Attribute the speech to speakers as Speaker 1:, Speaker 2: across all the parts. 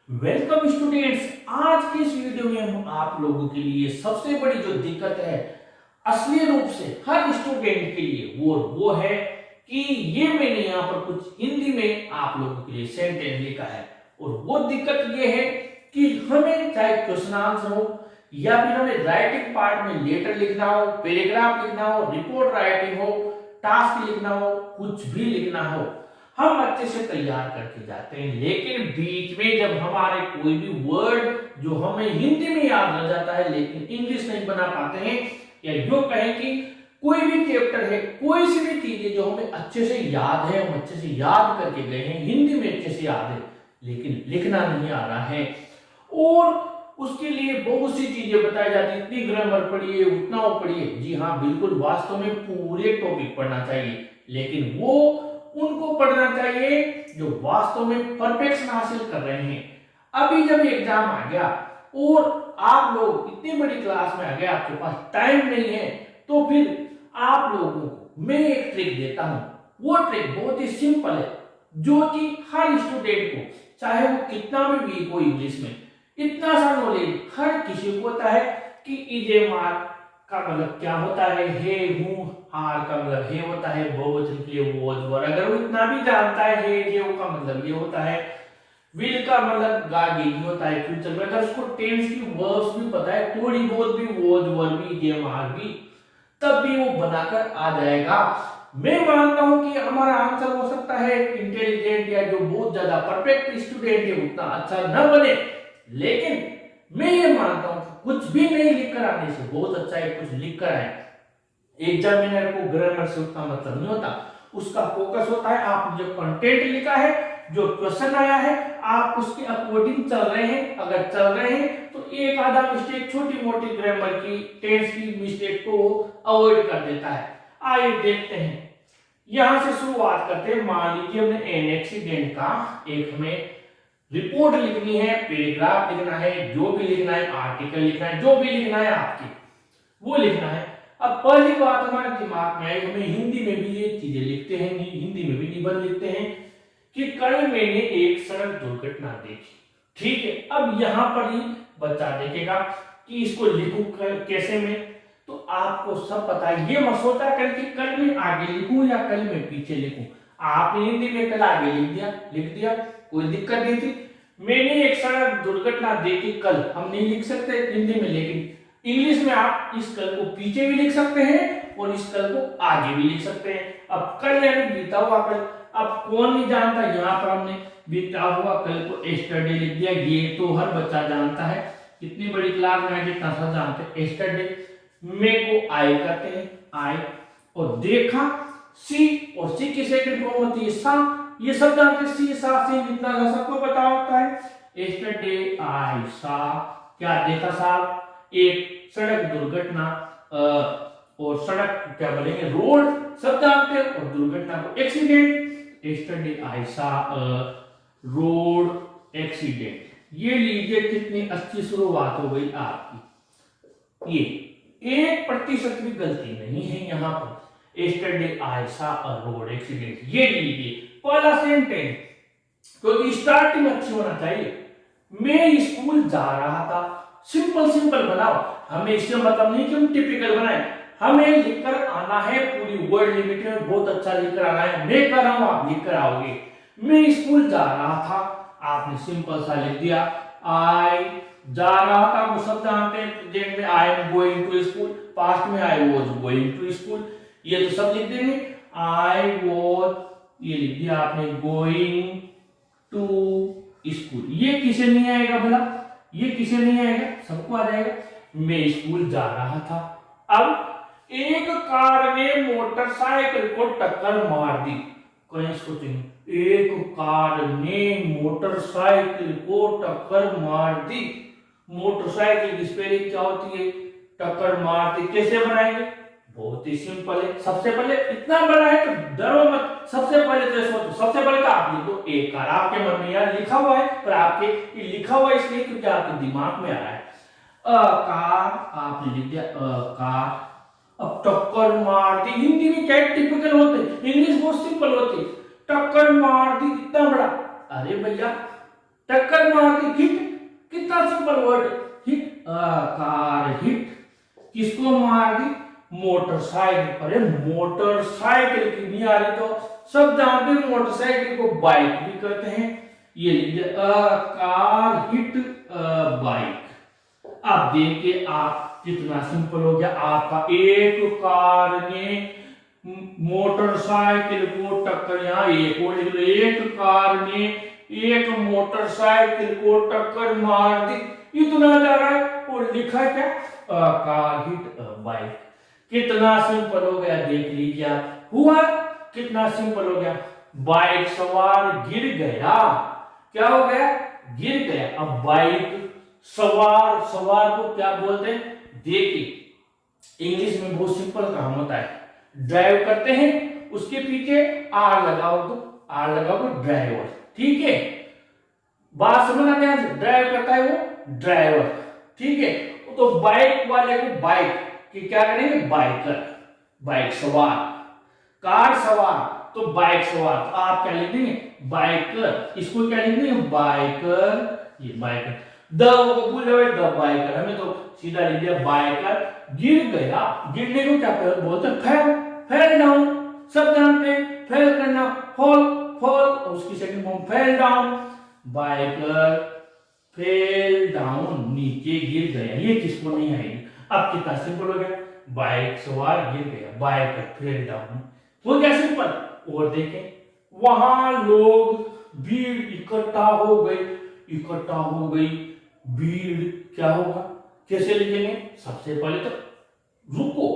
Speaker 1: Welcome students. आज के इस वीडियो में हम आप लोगों के लिए सबसे बड़ी जो दिक्कत है असली रूप से हर स्टूडेंट के लिए वो है कि ये मैंने यहाँ पर कुछ हिंदी में आप लोगों के लिए सेंटेंस लिखा है। और वो दिक्कत ये है कि हमें चाहे क्वेश्चन आंसर हो या फिर हमें राइटिंग पार्ट में लेटर लिखना हो, पैराग्राफ लिखना हो, रिपोर्ट राइटिंग हो, टास्क लिखना हो, कुछ भी लिखना हो, हम अच्छे से तैयार करके जाते हैं। लेकिन बीच में जब हमारे कोई भी वर्ड जो हमें हिंदी में याद रह जाता है लेकिन इंग्लिश नहीं बना पाते हैं, या यूं कहें कि कोई भी चैप्टर है, कोई सी भी चीज है जो हमें अच्छे से याद है, हम अच्छे से याद करके गए हैं, हिंदी में अच्छे से याद है लेकिन लिखना नहीं आ रहा है, और उसके लिए बहुत सी चीजें बताई जाती, इतनी ग्रामर पढ़िए, उतना वो पढ़िए। जी हाँ, बिल्कुल, वास्तव में पूरे टॉपिक पढ़ना चाहिए, लेकिन वो उनको पढ़ना चाहिए जो वास्तव में परफेक्शन हासिल कर रहे हैं। अभी जब एग्जाम आ गया और आप लोग इतनी बड़ी क्लास में आ गए, आपके पास टाइम नहीं है, तो फिर आप लोगों को मैं एक ट्रिक देता हूं। वो ट्रिक बहुत ही सिंपल है जो कि हर स्टूडेंट को, चाहे वो कितना भी वीक हो इंग्लिश में, इतना सा नॉलेज हर किसी को होता है कि इजे मार का मतलब क्या होता है, हे हूं हार का मतलब हे होता है बहुवचन के लिए वॉज वर। अगर वो इतना भी जानता है हे जे का मतलब ये होता है, विल का मतलब गागी होता है फ्यूचर में, अगर उसको टेंस की वर्ब्स भी पता है, थोड़ी बहुत भी वॉज वर भी जे मार भी, तब भी वो बनाकर आ जाएगा। मैं मानता हूं कि हमारा आंसर हो सकता है इंटेलिजेंट या जो बहुत ज्यादा परफेक्ट स्टूडेंट है उतना अच्छा न बने, लेकिन मैं ये मानता हूं कुछ भी नहीं लिखकर आने से बहुत अच्छा है कुछ लिखकर आए। एग्जामिनर को ग्रामर से उतना मतलब नहीं होता, उसका फोकस होता है आप जो कंटेंट लिखा है, जो क्वेश्चन आया है, आप उसके अकॉर्डिंग चल रहे हैं। अगर चल रहे हैं तो एक आधा मिस्टेक, छोटी मोटी ग्रामर की, टेंस की मिस्टेक को अवॉइड कर देता है। आइए देखते हैं, यहां से शुरुआत करते हैं। मान लीजिए हमने एन एक्सीडेंट का एक हमें रिपोर्ट लिखनी है, पैराग्राफ लिखना है, जो भी लिखना है, आर्टिकल लिखना है, जो भी लिखना है आपकी वो लिखना है। अब पहली बात हमारे दिमाग में आई, हमें हिंदी में भी ये चीजें लिखते हैं, हिंदी में भी निबंध लिखते हैं कि कल मैंने एक सड़क दुर्घटना देखी। ठीक है, अब यहां पर ही बच्चा देखेगा कि इसको लिखूं कैसे में, तो आपको सब पता है। ये मत सोचा कर कि कल मैं आगे लिखूं या कल मैं पीछे लिखूं। आपने हिंदी में कल आगे लिख दिया, कोई दिक्कत नहीं थी। मैंने एक सड़क दुर्घटना देखी कल, हम नहीं लिख सकते हिंदी में, लेकिन इंग्लिश में आप इस कल को पीछे भी लिख सकते हैं और इस कल को आगे भी लिख सकते हैं। अब कल यानी बीता हुआ कल, अब कौन नहीं जानता, यहाँ पर हमने बीता हुआ कल को एस्टरडे लिख दिया, ये तो हर बच्चा जानता है, इतनी बड़ी क्लास में जितना सा जानते हैं। एस्टरडे मे को आई कहते हैं, आई, और देखा सी, और सी की सेकंड फॉर्म होती है सा, ये सब जानते हैं, सी सा सी जितना सबको पता होता है। एस्टरडे आई सा, क्या देखा साहब, एक सड़क दुर्घटना, और सड़क क्या बोलेंगे, रोड सब जानते हैं, और दुर्घटना को एक्सीडेंट। एस्टरडे आई सा रोड एक्सीडेंट। ये लीजिए कितनी अच्छी शुरुआत हो गई आपकी। ये 1% भी गलती नहीं है यहाँ पर। एस्टरडे आई सा रोड एक्सीडेंट, ये लीजिए पहला सेंटेंस, क्योंकि स्टार्टिंग अच्छी होना चाहिए। मैं स्कूल जा रहा था, सिंपल सिंपल बनाओ, हमें इससे मतलब नहीं कि हम टिपिकल बनाए, हमें लिखकर आना है, पूरी वर्ड लिमिट में बहुत अच्छा लिखकर आना है। मैं कर रहा हूं, आप लिखकर आओगे। मैं स्कूल जा रहा था, आपने सिंपल सा लिख दिया। आई जा रहा था, वो सब जानते हैं, प्रेजेंट में I am going to school, past में I was going to school, ये तो सब लिख देंगे। आई वाज, ये लिख दिया आपने, गोइंग टू स्कूल। ये किसे नहीं आएगा भला, ये किसे नहीं आएगा, सबको आ जाएगा। मैं स्कूल जा रहा था। अब एक कार ने मोटरसाइकिल को टक्कर मार दी, कहीं सोचेंगे एक कार ने मोटरसाइकिल को टक्कर मार दी। मोटरसाइकिल की स्पेलिंग क्या होती है, टक्कर मार दी। कैसे बनाएंगे, बहुत ही सिंपल है। सबसे पहले इतना बड़ा है तो डरो मत, सबसे पहले तो सोचो, सबसे पहले तो आप लिख दो एक कार। आपके मन में यार लिखा हुआ है, पर आपके ये लिखा हुआ इसलिए क्योंकि आपके दिमाग में आ रहा है। कार आपने लिख दिया, कार। अब टक्कर मार दी, हिंदी में क्या टिपिकल होते हैं, इंग्लिश बहुत सिंपल होती है। टक्कर मार दी, इतना बड़ा, अरे भैया टक्कर मार दी, हिट, कितना simple word, hit car, hit किसको मार दी, मोटरसाइकिल। अरे मोटरसाइकिल की नहीं आ रही तो सब जानते हैं मोटरसाइकिल को बाइक भी कहते हैं। ये लिखिए कार हिट बाइक। अब देखिए आप कितना सिंपल हो गया आपका, एक कार ने मोटरसाइकिल को टक्कर, यहाँ एक और लिख लो, एक कार ने एक मोटरसाइकिल को टक्कर मार दी, इतना जा रहा है और लिखा है क्या, कार हिट बाइक। कितना सिंपल हो गया, देख लीजिए आप, हुआ कितना सिंपल हो गया। बाइक सवार गिर गया, क्या हो गया, गिर गया। अब बाइक सवार, सवार को क्या बोलते हैं, देखिए इंग्लिश में बहुत सिंपल काम होता है, ड्राइव करते हैं उसके पीछे आर लगाओ तो आर लगाओ तो ड्राइवर, ठीक है, बात समझना ध्यान से, ड्राइव करता है वो ड्राइवर, ठीक है। तो बाइक वाले को बाइक कि क्या करेंगे, बाइकर, बाइक सवार, कार सवार तो बाइक सवार, तो आप क्या लिख देंगे, बाइकर, इसको क्या लिख देंगे, बाइकर, ये बाइकर, द को भूल जाओ, द बाइकर, हमें तो सीधा लिख दिया बाइकर, गिर गया, गिरने को क्या बोलते हैं, फेल, फेल डाउन, सब जानते हैं, फेल करना, फॉल, फॉल, उसकी second form fell down, biker fell down, नीचे गिर गया, ये किसको नहीं आएगी। अब कितना सिंपल हो गया, बाइक सवार गिर गया, बाइक फेल डाउन, वो क्या सिंपल। और देखें वहां लोग, भीड़ इकट्ठा हो गई, इकट्ठा हो गई, भीड़ क्या होगा, कैसे लिखेंगे, सबसे पहले तो रुको,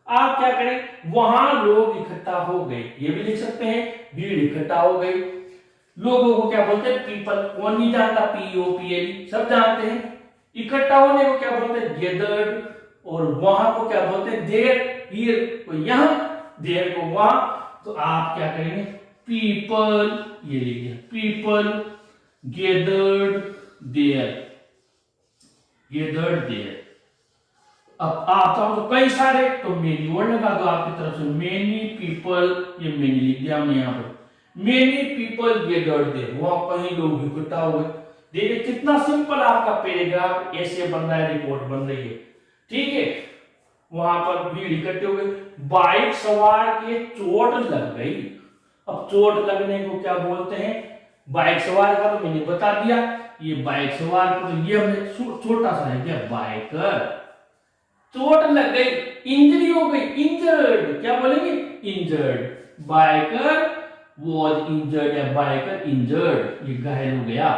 Speaker 1: आप क्या करें, वहां लोग इकट्ठा हो गए, ये भी लिख सकते हैं, भीड़ इकट्ठा हो गई, लोगों को क्या बोलते हैं, पीपल, कौन नहीं जानता, POPL, सब जानते हैं। इकट्ठा होने को क्या बोलते हैं, गैदर्ड, और वहां को क्या बोलते हैं, देयर, हियर को यहां, देयर को वहां, तो आप क्या करेंगे, पीपल, ये लिखिए, people gathered there, gathered there. अब आप चाहो तो कई सारे, तो मेनी वर्ड लगा दो आपकी तरफ से, मेनी पीपल, ये मेनी लिख दिया हमने यहाँ पर, मेनी पीपल गैदर्ड देयर, वहां कई लोग इकट्ठा हो गए। देखिए कितना सिंपल आपका पैराग्राफ ऐसे बन रहा है, रिपोर्ट बन रही है, ठीक है। वहां पर भीड़ इकट्ठे हो गए, बाइक सवार के चोट लग गई। अब चोट लगने को क्या बोलते हैं, बाइक सवार का तो मैंने बता दिया, ये बाइक सवार को तो ये हमने छोटा सा है क्या, बाइकर, चोट लग गई, इंजरी हो गई, इंजर्ड, क्या बोलेंगे, इंजर्ड, बाइकर वॉज इंजर्ड या बाइकर इंजर्ड, ये घायल हो गया,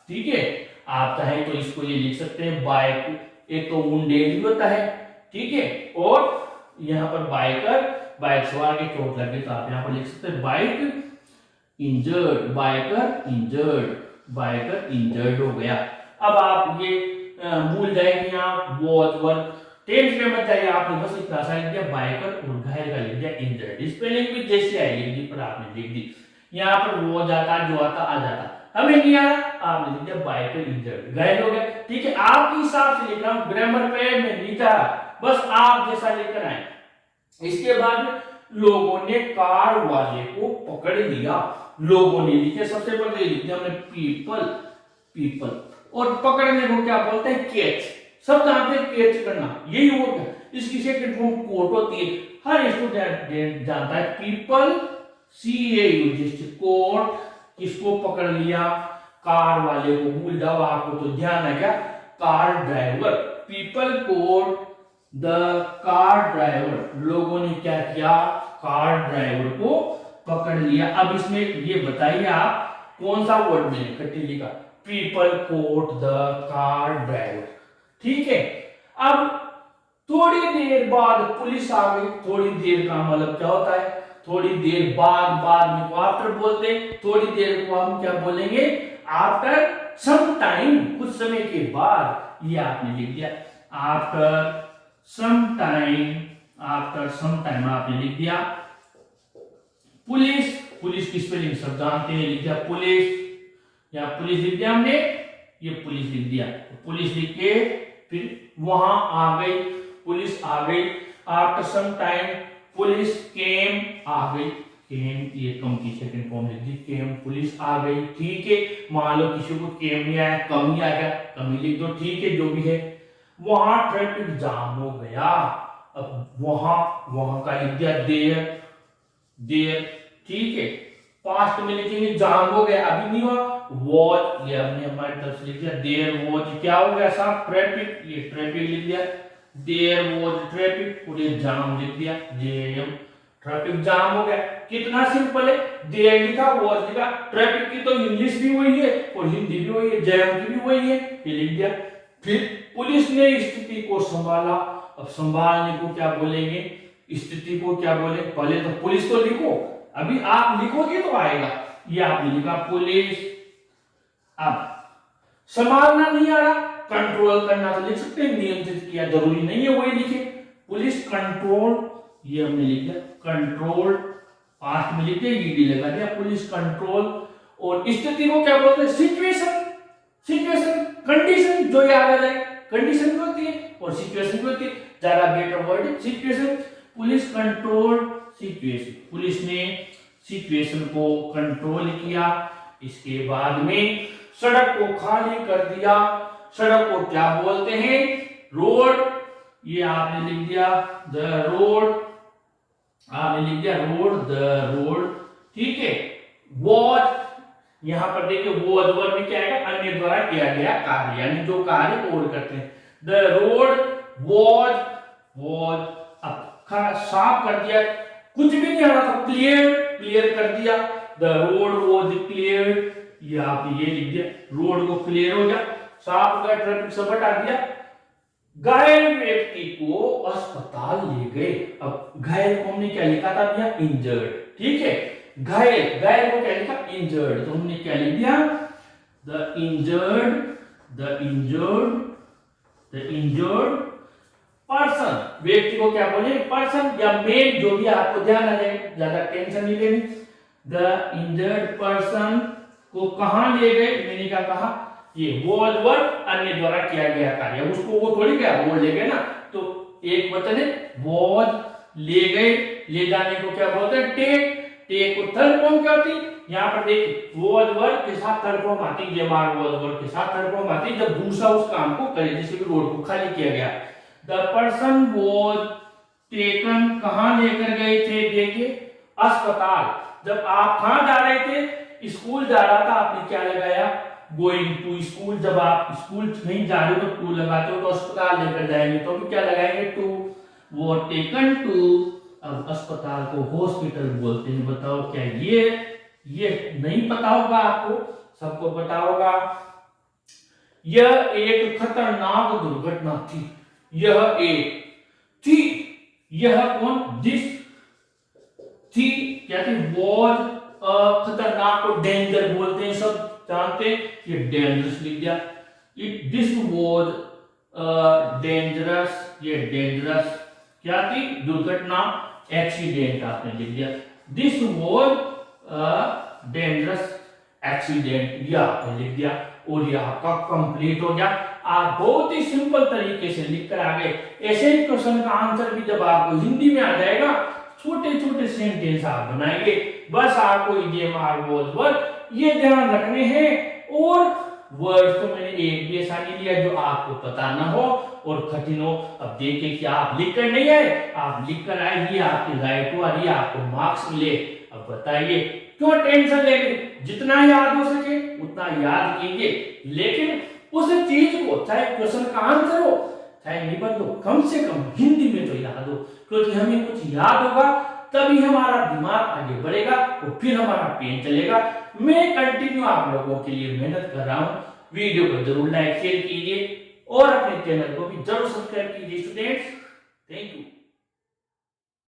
Speaker 1: ठीक है। आप चाहे तो इसको ये लिख सकते हैं, बाइक एक तो वुंडेड भी होता है, ठीक है, और यहाँ पर बाइकर, बाइक सवार के चोट लग गई, तो आप यहाँ पर लिख सकते हैं bike injured, biker injured, biker injured हो गया। अब आप ये भूल जाएंगे, आप वॉज वर्क टेंस में मत जाइए, आपने बस इतना सा लिख दिया, बाइकर और घायल का लिख दिया इंजर्ड, स्पेलिंग भी जैसे आएगी पर आपने लिख दी, यहाँ पर वो जाता, जो आता, आ जाता, हमें नहीं आया, आपने लिख दिया बाइकर इंजर्ड, घायल हो गया, ठीक है। आपके हिसाब से लिख रहा हूं, ग्रामर पे में लिखा, बस आप जैसा लेकर आए। इसके बाद लोगों ने कार वाले को पकड़ लिया, लोगों ने लिखे, सबसे पहले लिख दिया हमने पीपल, पीपल, और पकड़ने को क्या बोलते हैं, कैच, सब जानते हैं कैच करना, यही होता है, इसकी सेकंड फॉर्म कोट होती है, हर स्टूडेंट जानता है, पीपल CAU, कोट, किसको पकड़ लिया, कार वाले को, भूल जाओ, आपको तो ध्यान है क्या, car driver, people caught the car driver, लोगों ने क्या किया, कार ड्राइवर को पकड़ लिया। अब इसमें ये बताइए आप कौन सा वर्ड में इकट्ठी लिखा, people caught the car driver, ठीक है। अब थोड़ी देर बाद पुलिस आ गई, थोड़ी देर का मतलब क्या होता है, थोड़ी देर बाद, बाद में को आफ्टर बोलते हैं, थोड़ी देर को हम क्या बोलेंगे, आफ्टर सम टाइम, कुछ समय के बाद, ये आपने लिख दिया after some time, after some time आपने लिख दिया। पुलिस, पुलिस की स्पेलिंग सब जानते हैं, लिख दिया पुलिस, या पुलिस लिख दिया हमने, ये पुलिस लिख दिया, पुलिस लिख के फिर वहां आ गई, पुलिस आ गई, after some time police came, आ गई, केम, ये कम की सेकंड फॉर्म लिख दी, केम पुलिस आ गई, ठीक है। मान लो किसी को केम नहीं आया, कम ही आ गया, कम ही लिख दो, ठीक है, जो भी है। वहां ट्रैफिक जाम हो गया, अब वहां का लिख दिया देयर, देयर, ठीक है। पास्ट में लिखेंगे जाम हो गया, अभी नहीं हुआ। वॉच, ये हमने हमारी तरफ से लिख दिया, देयर वॉच, क्या हो गया साहब, ट्रैफिक, ये ट्रैफिक लिख दिया, देयर वॉच ट्रैफिक, पूरे जाम लिख दिया, जेएम, ट्रैफिक जाम हो गया। कितना सिंपल है, देयर लिखा, वॉच लिखा, ट्रैफिक की तो इंग्लिश भी वही है और हिंदी भी वही है, जेएम की भी वही है, ये लिख दिया। फिर पुलिस ने स्थिति को संभाला, अब संभालने को क्या बोलेंगे, स्थिति को क्या बोले, पहले तो पुलिस तो लिखो, अभी आप लिखोगे तो आएगा, ये आपने लिखा पुलिस। अब संभालना नहीं आ रहा, कंट्रोल करना तो लिख सकते हैं, नियंत्रित किया जरूरी नहीं है वही लिखे, पुलिस कंट्रोल, ये हमने लिख दिया कंट्रोल, पास्ट में लिख दिया, ईडी लगा दिया, पुलिस कंट्रोल। और स्थिति को क्या बोलते हैं, सिचुएशन, सिचुएशन, कंडीशन, जो याद आ जाए, कंडीशन भी होती है और सिचुएशन भी होती है, ज्यादा बेटर वर्ड है situation. Police control situation, police ने सिचुएशन को कंट्रोल किया। इसके बाद में सड़क को खाली कर दिया, सड़क को क्या बोलते हैं, रोड, ये आपने लिख दिया द रोड, आपने लिख दिया रोड, द रोड, ठीक है। वॉच, यहां पर देखिए वॉच वर्ब में क्या आएगा, अन्य द्वारा किया गया कार्य, यानी जो कार्य और करते हैं। द रोड वॉच, वॉच, अब साफ कर दिया, कुछ भी नहीं आ रहा था, क्लियर, क्लियर कर दिया, द रोड वॉज क्लियर, ये आपने ये लिख दिया, रोड को क्लियर हो गया, साफ हो गया, ट्रैफिक सब हटा दिया। घायल व्यक्ति को अस्पताल ले गए, अब घायल को हमने क्या लिखा था भैया, इंजर्ड, ठीक है। घायल, घायल को क्या लिखा, इंजर्ड, तो हमने क्या लिख दिया, the injured, the injured, the injured person, व्यक्ति को क्या बोले, पर्सन या मेन, जो भी आपको ध्यान आ जाए, ज्यादा टेंशन नहीं लेनी। द इंजर्ड पर्सन को कहां ले गए, मैंने क्या कहा, ये वॉज वर्ब, अन्य द्वारा किया गया कार्य, उसको वो थोड़ी गया, वो ले गए ना, तो एक वचन है वॉज, ले गए, ले जाने को क्या बोलते हैं, टेक, टेक को थर्ड फॉर्म क्या होती है, यहाँ पर देखिए वॉज वर्ब के साथ थर्ड फॉर्म आती है, जमार वॉज वर्ब के साथ थर्ड फॉर्म आती है जब दूसरा उस काम को करे, जैसे कि रोड को खाली किया गया। द पर्सन वॉज टेकन, कहां लेकर गए थे, देखिए अस्पताल, जब आप कहां जा रहे थे, स्कूल जा रहा था, आपने क्या लगाया, गोइंग टू स्कूल, जब आप स्कूल नहीं जा रहे हो तो टू लगाते हो, तो अस्पताल लेकर जाएंगे तो भी क्या लगाएंगे, टू, वो टेकन टू, अब अस्पताल को हॉस्पिटल बोलते हैं, बताओ क्या ये नहीं पता होगा आपको, सबको पता होगा। यह एक खतरनाक दुर्घटना थी, यह एक थी, यह कौन, दिस थी, क्या थी, वॉज, खतरनाक को डेंजर बोलते हैं, सब जानते, ये डेंजरस लिख दिया, इट दिस वॉज डेंजरस, ये डेंजरस क्या थी, दुर्घटना, एक्सीडेंट आपने लिख दिया, दिस वॉज डेंजरस एक्सीडेंट, ये आपने लिख दिया, और ये आपका कंप्लीट हो गया। आप बहुत ही सिंपल तरीके से लिख कर आ गए। ऐसे ही क्वेश्चन का आंसर भी जब आपको हिंदी में आ जाएगा, छोटे छोटे सेंटेंस आप बनाएंगे, बस आपको इडियम वॉज वर्ब ये ध्यान रखने हैं, और वर्ड तो मैंने एक भी ऐसा नहीं लिया जो आपको पता ना हो और कठिन हो। अब देखिए कि आप लिख कर नहीं आए, आप लिख कर आए, ये आपकी राइट हो रही है, आपको मार्क्स मिले। अब बताइए क्यों टेंशन ले रही, जितना याद हो सके उतना याद कीजिए, लेकिन उस चीज को, चाहे क्वेश्चन का आंसर हो चाहे निबंध हो, कम से कम हिंदी में तो याद हो, क्योंकि हमें कुछ याद होगा तभी हमारा दिमाग आगे बढ़ेगा और फिर हमारा पेन चलेगा। मैं कंटिन्यू आप लोगों के लिए मेहनत कर रहा हूं, वीडियो को जरूर लाइक शेयर कीजिए और अपने चैनल को भी जरूर सब्सक्राइब कीजिए स्टूडेंट्स। Thank you.